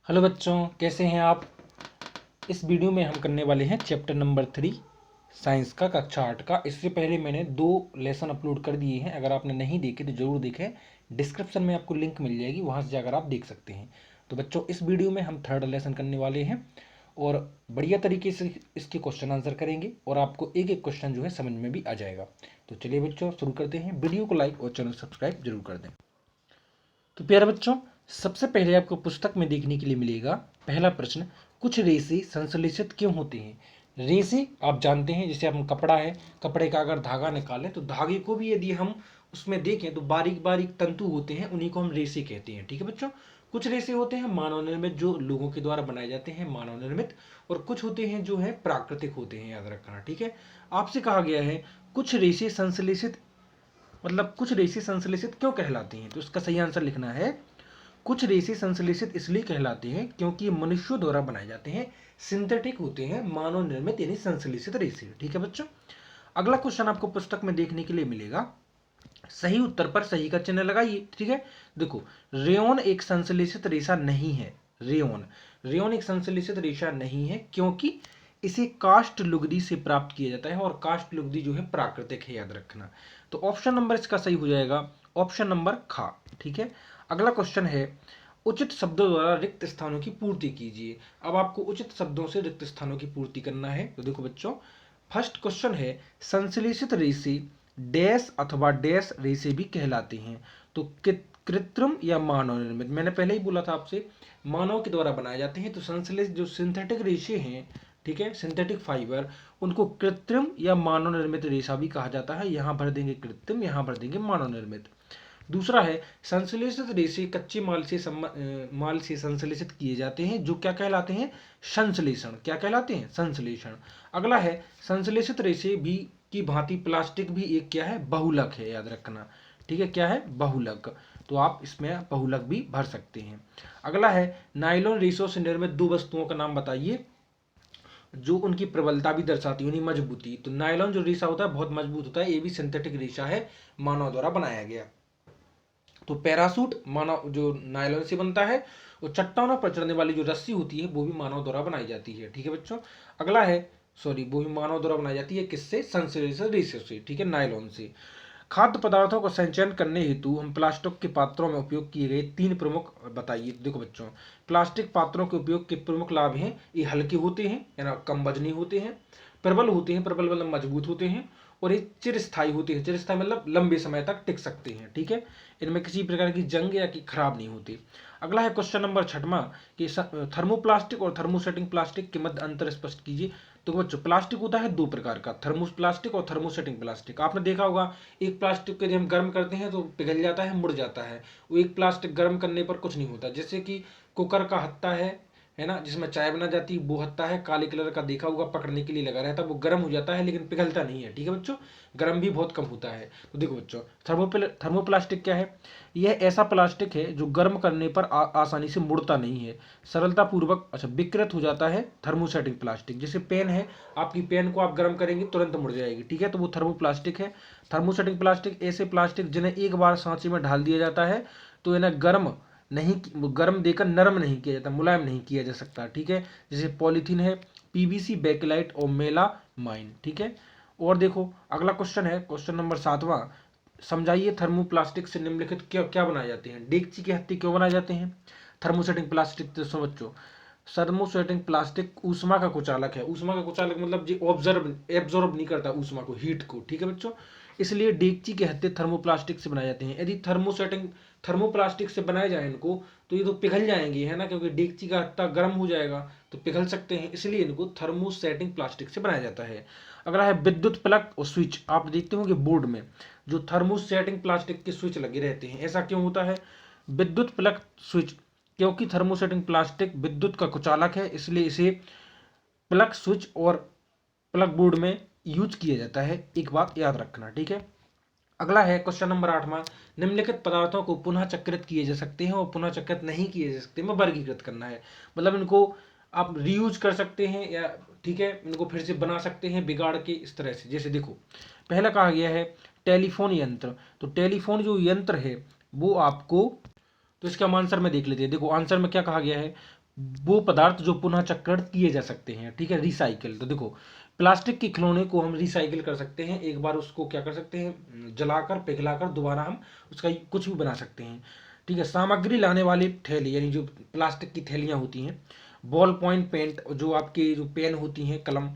Hello बच्चों, कैसे हैं आप। इस वीडियो में हम करने वाले हैं चैप्टर नंबर 3 साइंस का कक्षा 8 का। इससे पहले मैंने 2 लेसन अपलोड कर दिए हैं। अगर आपने नहीं देखे तो ज़रूर देखें, डिस्क्रिप्शन में आपको लिंक मिल जाएगी, वहाँ से जाकर आप देख सकते हैं। तो बच्चों, इस वीडियो में हम 3rd लेसन करने वाले हैं और बढ़िया तरीके से इसके क्वेश्चन आंसर करेंगे और आपको एक एक क्वेश्चन जो है समझ में भी आ जाएगा। तो चलिए बच्चों, शुरू करते हैं। वीडियो को लाइक और चैनल सब्सक्राइब जरूर कर दें। तो प्यारे बच्चों, सबसे पहले आपको पुस्तक में देखने के लिए मिलेगा पहला प्रश्न, कुछ रेशे संश्लेषित क्यों होते हैं। रेशे आप जानते हैं, जैसे हम कपड़ा है, कपड़े का अगर धागा निकालें तो धागे को भी यदि हम उसमें देखें तो बारीक बारीक तंतु होते हैं, उन्हीं को हम रेशे कहते हैं। ठीक है बच्चों, कुछ रेशे होते हैं मानव निर्मित जो लोगों के द्वारा बनाए जाते हैं, मानव निर्मित, और कुछ होते हैं जो है प्राकृतिक होते हैं, याद रखना। ठीक है, आपसे कहा गया है कुछ रेशे संश्लेषित, मतलब कुछ रेशे संश्लेषित क्यों कहलाते हैं। तो इसका सही आंसर लिखना है, कुछ रेशे संश्लेषित इसलिए कहलाते हैं क्योंकि ये मनुष्यों द्वारा बनाए जाते हैं, सिंथेटिक होते हैं, मानव निर्मित यानी संश्लेषित रेशे। ठीक है बच्चों, अगला क्वेश्चन आपको पुस्तक में देखने के लिए मिलेगा, सही उत्तर पर सही का चिन्ह लगाइए। ठीक है, देखो, रेयोन एक संश्लेषित रेशा नहीं है। रेयोन एक संश्लेषित रेशा नहीं है क्योंकि इसे काष्ठ लुगदी से प्राप्त किया जाता है और काष्ठ लुगदी जो है प्राकृतिक है, याद रखना। तो ऑप्शन नंबर इसका सही हो जाएगा, ऑप्शन नंबर खा। ठीक है, अगला क्वेश्चन है, उचित शब्दों द्वारा रिक्त स्थानों की पूर्ति कीजिए। अब आपको उचित शब्दों से रिक्त स्थानों की पूर्ति करना है। तो देखो बच्चों, फर्स्ट क्वेश्चन है, संश्लेषित रेशे डैश अथवा डैश रेशे भी कहलाते हैं। तो कृत्रिम या मानव निर्मित, मैंने पहले ही बोला था आपसे, मानव के द्वारा बनाए जाते हैं। तो संश्लेषित जो सिंथेटिक रेशे हैं, ठीक है, सिंथेटिक फाइबर, उनको कृत्रिम या मानव निर्मित रेशा भी कहा जाता है। यहां भर देंगे कृत्रिम, यहां भर देंगे मानव निर्मित। दूसरा है, संश्लेषित रेशे कच्चे माल से संश्लेषित किए जाते हैं, जो क्या कहलाते हैं, संश्लेषण। क्या कहलाते हैं, संश्लेषण। अगला है, संश्लेषित रेशे भी की भांति प्लास्टिक भी एक क्या है, बहुलक है, याद रखना। ठीक है, क्या है, बहुलक। तो आप इसमें बहुलक भी भर सकते हैं। अगला है, नायलॉन रेशों से निर्मित 2 वस्तुओं का नाम बताइए जो उनकी प्रबलता भी दर्शाती है, मजबूती। तो नायलॉन जो रेशा होता है बहुत मजबूत होता है, ये भी सिंथेटिक रेशा है, मानव द्वारा बनाया गया। तो पैरासूट मानव जो नायलॉन से बनता है, और चट्टानों पर चढ़ने वाली जो रस्सी होती है वो भी मानव द्वारा बनाई जाती है। ठीक है बच्चों, अगला है, सॉरी, वो भी मानव द्वारा बनाई जाती है, किससे, संश्लेषित रेशे से। ठीक है, नायलॉन से। खाद्य पदार्थों को संचयन करने हेतु हम प्लास्टिक के पात्रों में उपयोग किए गए 3 प्रमुख बताइए। देखो बच्चों, प्लास्टिक पात्रों के उपयोग के प्रमुख लाभ हैं, ये हल्के होते हैं, है ना, कम वजनी होते हैं, प्रबल होते हैं, प्रबल मतलब मजबूत होते हैं, और ये चिरस्थायी होते हैं। चिरस्थायी मतलब लंबे समय तक टिक सकते हैं। ठीक है, इनमें किसी प्रकार की जंग या कि खराब नहीं होती। अगला है क्वेश्चन नंबर 6वां, कि थर्मोप्लास्टिक और थर्मोसेटिंग प्लास्टिक के मध्य अंतर स्पष्ट कीजिए। तो बच्चों, प्लास्टिक होता है 2 प्रकार का, थर्मोप्लास्टिक और थर्मोसेटिंग प्लास्टिक। आपने देखा होगा, एक प्लास्टिक को यदि हम गर्म करते हैं तो पिघल जाता है, मुड़ जाता है। वो एक प्लास्टिक गर्म करने पर कुछ नहीं होता, जैसे कि कुकर का हत्ता है ना, जिसमें चाय बना जाती है, वो हत्ता है, काले कलर का, देखा होगा, पकड़ने के लिए लगा रहता है, वो गर्म हो जाता है लेकिन पिघलता नहीं है। ठीक है बच्चों, गर्म भी बहुत कम होता है। तो देखो बच्चों, थर्मोप्लास्टिक क्या है, यह ऐसा प्लास्टिक है जो गर्म करने पर आसानी से मुड़ता नहीं है, सरलता पूर्वक विकृत हो जाता है। थर्मोसेटिंग प्लास्टिक, जैसे पेन है, आपकी पेन को आप गर्म करेंगे तुरंत मुड़ जाएगी। ठीक है, तो वो थर्मोप्लास्टिक है। थर्मोसेटिंग प्लास्टिक ऐसे प्लास्टिक जिन्हें एक बार सांचे में ढाल दिया जाता है तो इन्हें गर्म देकर नरम नहीं किया जाता, मुलायम नहीं किया जा सकता। ठीक है, जैसे पॉलीथीन है, पीवीसी, बैकलाइट और मेलामाइन। ठीक है, और देखो अगला क्वेश्चन है, क्वेश्चन नंबर 7वां, समझाइए थर्मोप्लास्टिक से निम्नलिखित क्या क्या बनाए जाते हैं। डेगची के हत्थे क्यों बनाए जाते हैं। थर्मोसेटिंग प्लास्टिक, तो समझो, थर्मोसेटिंग प्लास्टिक ऊष्मा का कुचालक है। ऊष्मा का कुचालक मतलब जो एब्जॉर्ब नहीं करता ऊष्मा को, हीट को। ठीक है बच्चों, इसलिए डेगची के हत्थे थर्मोप्लास्टिक से बनाए जाते हैं। यदि थर्मोप्लास्टिक से बनाए जाए इनको तो ये तो पिघल जाएंगे, है ना, क्योंकि डेगची का हत्था गर्म हो जाएगा तो पिघल सकते हैं, इसलिए इनको थर्मोसेटिंग प्लास्टिक से बनाया जाता है। अगला है विद्युत प्लग और स्विच। आप देखते होंगे बोर्ड में जो थर्मोसेटिंग प्लास्टिक के स्विच लगे रहते हैं, ऐसा क्यों होता है, विद्युत प्लग स्विच, क्योंकि थर्मोसेटिंग प्लास्टिक विद्युत का कुचालक है, इसलिए इसे प्लग स्विच और प्लग बोर्ड में यूज किया जाता है। एक बात याद रखना। ठीक है, अगला है क्वेश्चन नंबर 8वां, निम्नलिखित पदार्थों को पुनः चक्रित किए जा सकते हैं और पुनः चक्रित नहीं किए जा सकते में वर्गीकृत करना है। मतलब इनको आप रीयूज कर सकते हैं या, ठीक है, इनको फिर से बना सकते हैं बिगाड़ के, इस तरह से। जैसे देखो, पहला कहा गया है टेलीफोन यंत्र। तो टेलीफोन जो यंत्र है वो आपको, तो इसका हम आंसर में देख लेते हैं। देखो आंसर में क्या कहा गया है, वो पदार्थ जो पुनः चक्रण किए जा सकते हैं, ठीक है, रिसाइकिल। तो देखो प्लास्टिक के खिलौने को हम रिसाइकिल कर सकते हैं, एक बार उसको क्या कर सकते हैं, जलाकर पिघलाकर दोबारा हम उसका कुछ भी बना सकते हैं, ठीक है। सामग्री लाने वाले थैली यानी जो प्लास्टिक की थैलियाँ होती हैं, बॉल पॉइंट पेंट जो आपके जो पेन होती हैं, कलम,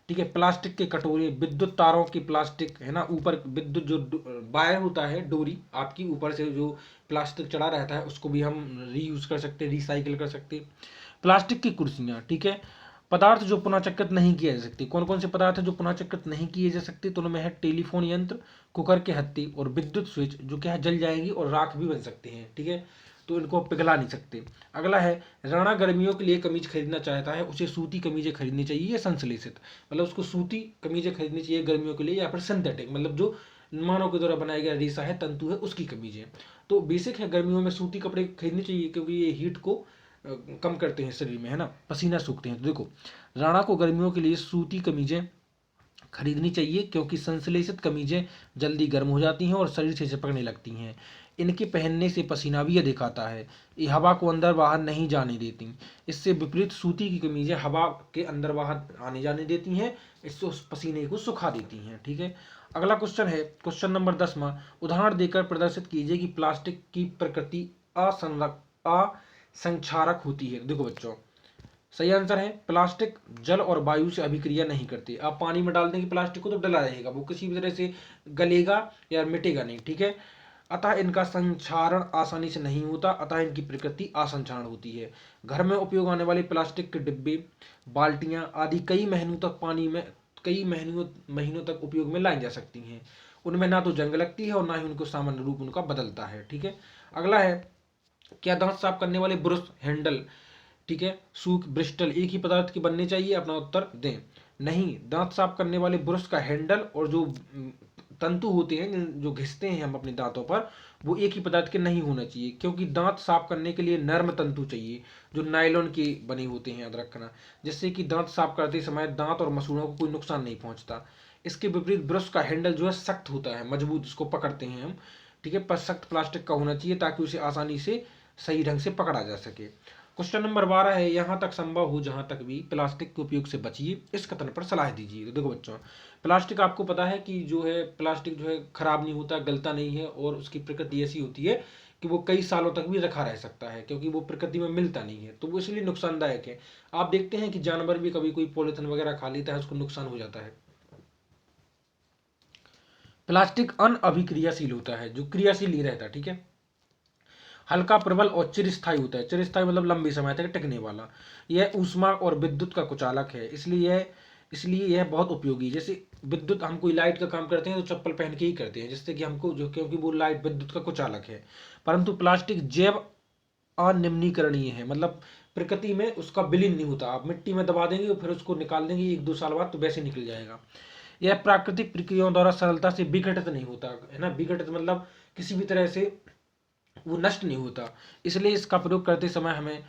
ठीक है, प्लास्टिक के कटोरे, विद्युत तारों की प्लास्टिक है ना, ऊपर विद्युत जो वायर होता है, डोरी आपकी ऊपर से जो प्लास्टिक चढ़ा रहता है उसको भी हम रीयूज कर सकते हैं, रिसाइकिल कर सकते हैं। प्लास्टिक की कुर्सियाँ, ठीक है। पदार्थ जो पुनः चक्रित नहीं किए जा सकते, कौन कौन से पदार्थ हैं जो पुनः चक्रित नहीं किए जा सकते, तो उनमें है टेलीफोन यंत्र, कुकर के हत्ती और विद्युत स्विच, जो क्या है जल जाएंगी और राख भी बन सकते हैं, ठीक है, तो इनको पिघला नहीं सकते। अगला है, राणा गर्मियों के लिए कमीज खरीदना चाहता है, उसे सूती कमीजें खरीदनी चाहिए या संश्लेषित, मतलब उसको सूती कमीजें खरीदनी चाहिए गर्मियों के लिए, या फिर सिंथेटिक मतलब जो मानव के द्वारा बनाया गया रेशा है, तंतु है, उसकी कमीजें। तो बेसिक है, गर्मियों में सूती कपड़े खरीदने चाहिए क्योंकि ये हीट को कम करते हैं शरीर में, है ना, पसीना सूखते हैं। तो देखो राणा को गर्मियों के लिए सूती कमीजें खरीदनी चाहिए क्योंकि संश्लेषित कमीजें जल्दी गर्म हो जाती हैं और शरीर से चिपकने लगती हैं। इनके पहनने से पसीना भी अधिक आता है, ये हवा को अंदर बाहर नहीं जाने देती। इससे विपरीत सूती की कमीजें हवा के अंदर बाहर आने जाने देती हैं, इससे उस पसीने को सुखा देती हैं, ठीक है। अगला क्वेश्चन है क्वेश्चन नंबर 10वां, उदाहरण देकर प्रदर्शित कीजिए कि प्लास्टिक की प्रकृति असंक्षारक होती है। देखो बच्चों सही आंसर है, प्लास्टिक जल और वायु से अभिक्रिया नहीं करती। आप पानी में डाल देंगे प्लास्टिक को तो डला रहेगा, वो किसी भी तरह से गलेगा या मिटेगा नहीं, ठीक है। अतः इनका संक्षारण आसानी से नहीं होता, अतः इनकी प्रकृति असंक्षारण होती है। घर में उपयोग आने वाले प्लास्टिक के डिब्बे, बाल्टियां आदि कई महीनों तक पानी में कई महीनों तक उपयोग में लाई जा सकती हैं। उनमें ना तो जंग लगती है और ना ही उनको सामान्य रूप उनका बदलता है, ठीक है। अगला है, क्या दांत साफ करने वाले ब्रश हैंडल, ठीक है, सूख ब्रिस्टल एक ही पदार्थ के बनने चाहिए, अपना उत्तर दें। नहीं, दांत साफ करने वाले ब्रश का हैंडल और जो तंतु होते हैं जो घिसते हैं हम अपने दांतों पर, वो एक ही पदार्थ के नहीं होना चाहिए, क्योंकि दांत साफ करने के लिए नर्म तंतु चाहिए जो नायलॉन के बने होते हैं, याद रखना, जिससे कि दांत साफ करते समय दांत और मसूड़ों को कोई नुकसान नहीं पहुंचता। इसके विपरीत ब्रश का हैंडल जो है सख्त होता है, मजबूत, जिसको पकड़ते हैं हम, ठीक है, पर सख्त प्लास्टिक का होना चाहिए ताकि उसे आसानी से सही ढंग से पकड़ा जा सके। क्वेश्चन नंबर 12 है, यहाँ तक संभव हो जहाँ तक भी प्लास्टिक के उपयोग से बचिए, इस कथन पर सलाह दीजिए। तो देखो बच्चों, प्लास्टिक आपको पता है कि जो है प्लास्टिक जो है खराब नहीं होता, गलता नहीं है, और उसकी प्रकृति ऐसी होती है कि वो कई सालों तक भी रखा रह सकता है, क्योंकि वो प्रकृति में मिलता नहीं है, तो वो इसलिए नुकसानदायक है। आप देखते हैं कि जानवर भी कभी कोई पॉलिथीन वगैरह खा लेता है, उसको नुकसान हो जाता है। प्लास्टिक अनअभिक्रियाशील होता है, जो क्रियाशील नहीं रहता, ठीक है। हल्का, प्रबल और चिरस्थायी होता है, चिरस्थायी मतलब लंबे समय तक टिकने वाला। यह ऊष्मा और विद्युत का कुचालक है, इसलिए यह बहुत उपयोगी। जैसे विद्युत, हम कोई लाइट का काम करते हैं तो चप्पल पहन के ही करते हैं, जिससे कि हमको जो, क्योंकि वो लाइट विद्युत का कुचालक है। परंतु प्लास्टिक जैव अनिम्नीकरणीय है, मतलब प्रकृति में उसका विलीन नहीं होता। आप मिट्टी में दबा देंगे और फिर उसको निकाल देंगे 1-2 साल बाद तो वैसे निकल जाएगा। यह प्राकृतिक प्रक्रियाओं द्वारा सरलता से विघटित नहीं होता है ना, विघटित मतलब किसी भी तरह से वो नष्ट नहीं होता। इसलिए इसका प्रयोग करते समय हमें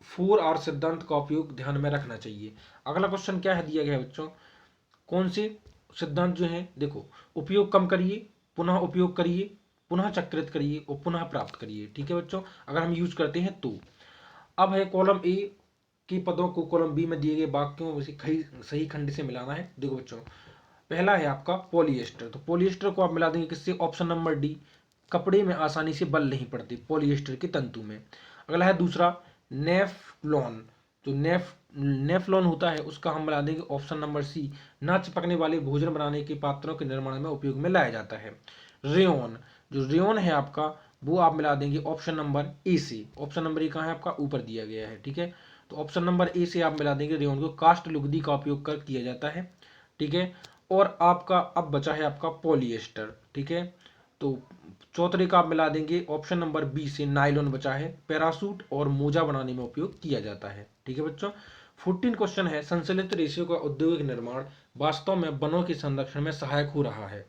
4R सिद्धांत का उपयोग ध्यान में रखना चाहिए। अगला क्वेश्चन क्या है दिया गया है बच्चों, कौन से सिद्धांत जो है, देखो, उपयोग कम करिए, पुनः उपयोग करिए, पुनः चक्रित करिए और पुनः प्राप्त करिए, ठीक है बच्चों, अगर हम यूज करते हैं तो। अब है कॉलम ए के पदों को कॉलम बी में दिए गए वाक्यों से सही खंड से मिलाना है। देखो बच्चों, पहला है आपका पॉलिएस्टर, तो पॉलिएस्टर को आप मिला देंगे किससे, ऑप्शन नंबर डी, कपड़े में आसानी से बल नहीं पड़ते पॉलिएस्टर के तंतु में। अगला है दूसरा नेफ्लॉन, जो नेफ्लॉन होता है उसका हम मिला देंगे ऑप्शन नंबर सी, ना चिपकने वाले भोजन बनाने के पात्रों के निर्माण में उपयोग में लाया जाता है। रेयन, जो रेयन है आपका, वो आप मिला देंगे ऑप्शन नंबर ए से। ऑप्शन नंबर ए कहाँ है आपका, ऊपर दिया गया है, ठीक है। तो ऑप्शन नंबर ए से आप मिला देंगे रेयन को, कास्ट लुगदी का उपयोग कर किया जाता है, ठीक है। और आपका अब बचा है आपका पॉलिएस्टर, ठीक है। तो चौथे का आप मिला देंगे ऑप्शन नंबर बी से, नायलॉन बचा है, पैरासूट और मोजा बनाने में उपयोग किया जाता है, ठीक है बच्चों। 14 क्वेश्चन है, संश्लेषित रेशे का औद्योगिक निर्माण वास्तव में वनों के संरक्षण में सहायक हो रहा है,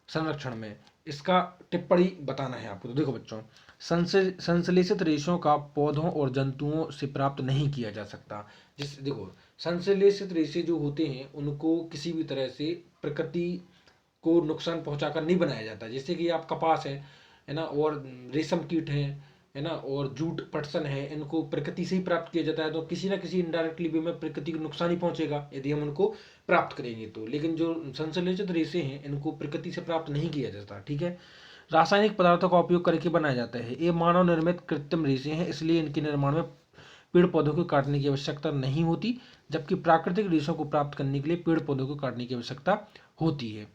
संरक्षण में इसका टिप्पणी बताना है आपको। तो देखो बच्चों, संश्लेषित रेशों का पौधों और जंतुओं से प्राप्त नहीं किया जा सकता। जिस देखो, संश्लेषित रेशे जो होते हैं उनको किसी भी तरह से प्रकृति को नुकसान पहुंचाकर नहीं बनाया जाता। जैसे कि आप कपास है ना, और रेशम कीट हैं, है ना, और जूट पटसन है, इनको प्रकृति से ही प्राप्त किया जाता है, तो किसी ना किसी इनडायरेक्टली वे में प्रकृति को नुकसान ही पहुंचेगा यदि हम उनको प्राप्त करेंगे तो। लेकिन जो संश्लेषित रेशे हैं इनको प्रकृति से प्राप्त नहीं किया जाता, ठीक है। रासायनिक पदार्थों का उपयोग करके बनाया जाता है, ये मानव निर्मित कृत्रिम रेशे हैं, इसलिए इनके निर्माण में पेड़ पौधों को काटने की आवश्यकता नहीं होती, जबकि प्राकृतिक रेशों को प्राप्त करने के लिए पेड़ पौधों को काटने की आवश्यकता होती है।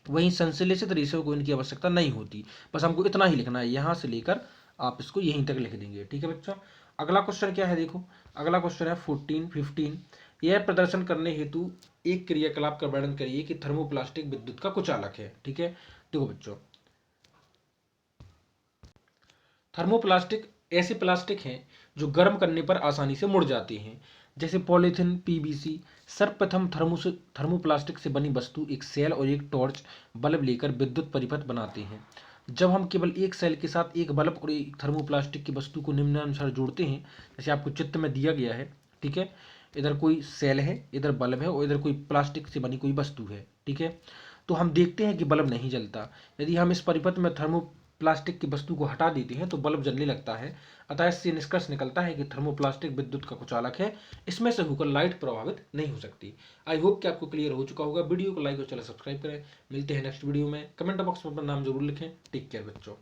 वहीं संश्लेषित रेशों को इनकी आवश्यकता नहीं होती। बस हमको इतना ही लिखना है, यहाँ से लेकर आप इसको यहीं तक लिख देंगे, ठीक है बच्चों। अगला क्वेश्चन क्या है, देखो अगला क्वेश्चन है 15। यह प्रदर्शन करने हेतु एक क्रियाकलाप का वर्णन करिए कि थर्मोप्लास्टिक विद्युत का कुचालक है, ठीक है। देखो बच्चों, थर्मोप्लास्टिक ऐसे प्लास्टिक हैं जो गर्म करने पर आसानी से मुड़ जाते हैं, जैसे पॉलीथिन, पीवीसी। सर्वप्रथम थर्मोप्लास्टिक से बनी वस्तु एक सेल और एक टॉर्च बल्ब लेकर विद्युत परिपथ बनाते हैं। जब हम केवल एक सेल के साथ एक बल्ब और एक थर्मोप्लास्टिक की वस्तु को निम्नानुसार जोड़ते हैं, जैसे आपको चित्र में दिया गया है, ठीक है। इधर कोई सेल है, इधर बल्ब है और इधर कोई प्लास्टिक से बनी कोई वस्तु है, ठीक है। तो हम देखते हैं कि बल्ब नहीं जलता। यदि हम इस परिपथ में प्लास्टिक की वस्तु को हटा देते हैं तो बल्ब जलने लगता है। अतः इससे निष्कर्ष निकलता है कि थर्मोप्लास्टिक विद्युत का कुचालक है, इसमें से होकर लाइट प्रभावित नहीं हो सकती। आई होप कि आपको क्लियर हो चुका होगा। वीडियो को लाइक और चैनल सब्सक्राइब करें। मिलते हैं नेक्स्ट वीडियो में। कमेंट बॉक्स में अपना नाम जरूर लिखें। टेक केयर बच्चों।